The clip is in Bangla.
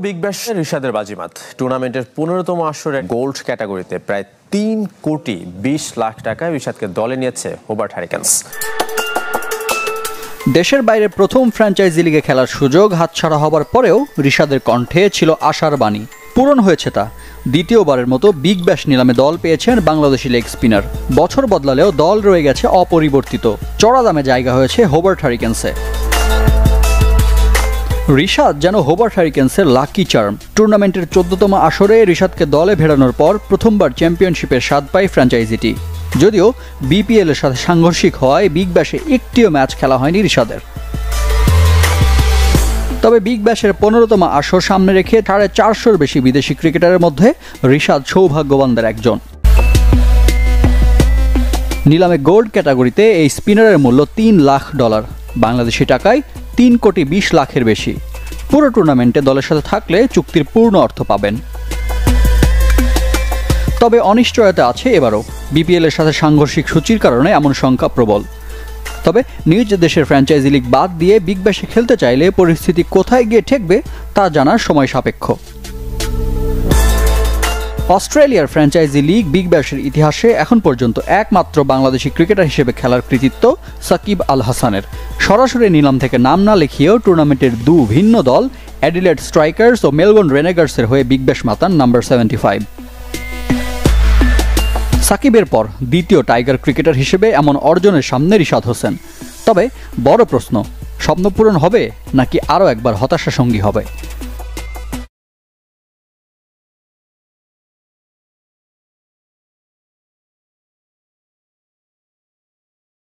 বিগ ব্যাশ রিশাদের বাজিমাত টুর্নামেন্টের 15তম আসরে গোল্ড ক্যাটাগরিতে প্রায় 3,20,00,000 টাকায় রিশাদকে দলে নিয়েছে হোবার্ট হারিকেনস। দেশের বাইরে প্রথম ফ্র্যাঞ্চাইজি লিগে খেলার সুযোগ হাতছাড়া হবার পরেও রিশাদের কণ্ঠে ছিল আশার বাণী। পূরণ হয়েছে তা। দ্বিতীয়বারের মতো বিগ ব্যাশ নিলামে দল পেয়েছেন বাংলাদেশি লেগ স্পিনার। বছর বদলালেও দল রয়ে গেছে অপরিবর্তিত। চড়া দামে জায়গা হয়েছে হোবার্ট হারিকেনসে। রিশাদ যেন হোবার্ট হারিকেন্সের লাকি চার্ম। টুর্নামেন্টের 14তম আসরে রিশাদকে দলে ভেড়ানোর পর প্রথমবার চ্যাম্পিয়নশিপের স্বাদ পায় ফ্র্যাঞ্চাইজিটি। যদিও বিপিএল এর সাথে সাংঘর্ষিক হওয়ায় বিগ ব্যাশে একটিও ম্যাচ খেলা হয়নি রিশাদের। তবে বিগ ব্যাশের 15তম আসর সামনে রেখে 450-র বেশি বিদেশি ক্রিকেটারের মধ্যে রিশাদ সৌভাগ্যবানদের একজন। নিলামে গোল্ড ক্যাটাগরিতে এই স্পিনারের মূল্য $3 লাখ, বাংলাদেশি টাকায় 3,20,00,000-এর বেশি। পুরো টুর্নামেন্টে দলের সাথে থাকলে চুক্তির পূর্ণ অর্থ পাবেন। তবে অনিশ্চয়তা আছে এবারও। বিপিএল এর সাথে সাংঘর্ষিক সূচির কারণে এমন সংখ্যা প্রবল। তবে নিজ দেশের ফ্র্যাঞ্চাইজি লিগ বাদ দিয়ে বিগ ব্যাশে খেলতে চাইলে পরিস্থিতি কোথায় গিয়ে ঠেকবে তা জানার সময় সাপেক্ষ। অস্ট্রেলিয়ার ফ্র্যাঞ্চাইজি লিগ বিগ ব্যাশের ইতিহাসে এখন পর্যন্ত একমাত্র বাংলাদেশি ক্রিকেটার হিসেবে খেলার কৃতিত্ব সাকিব আল হাসানের। সরাসরি নিলাম থেকে নাম না লিখিয়েও টুর্নামেন্টের ভিন্ন দল অ্যাডিলেড স্ট্রাইকার্স ও মেলবোর্ন রেনেগার্সের হয়ে বিগ ব্যাশ মাতান নাম্বার 75। সাকিবের পর দ্বিতীয় টাইগার ক্রিকেটার হিসেবে এমন অর্জনের সামনে রিশাদ হোসেন। তবে বড় প্রশ্ন, স্বপ্ন পূরণ হবে নাকি আরও একবার হতাশা সঙ্গী হবে?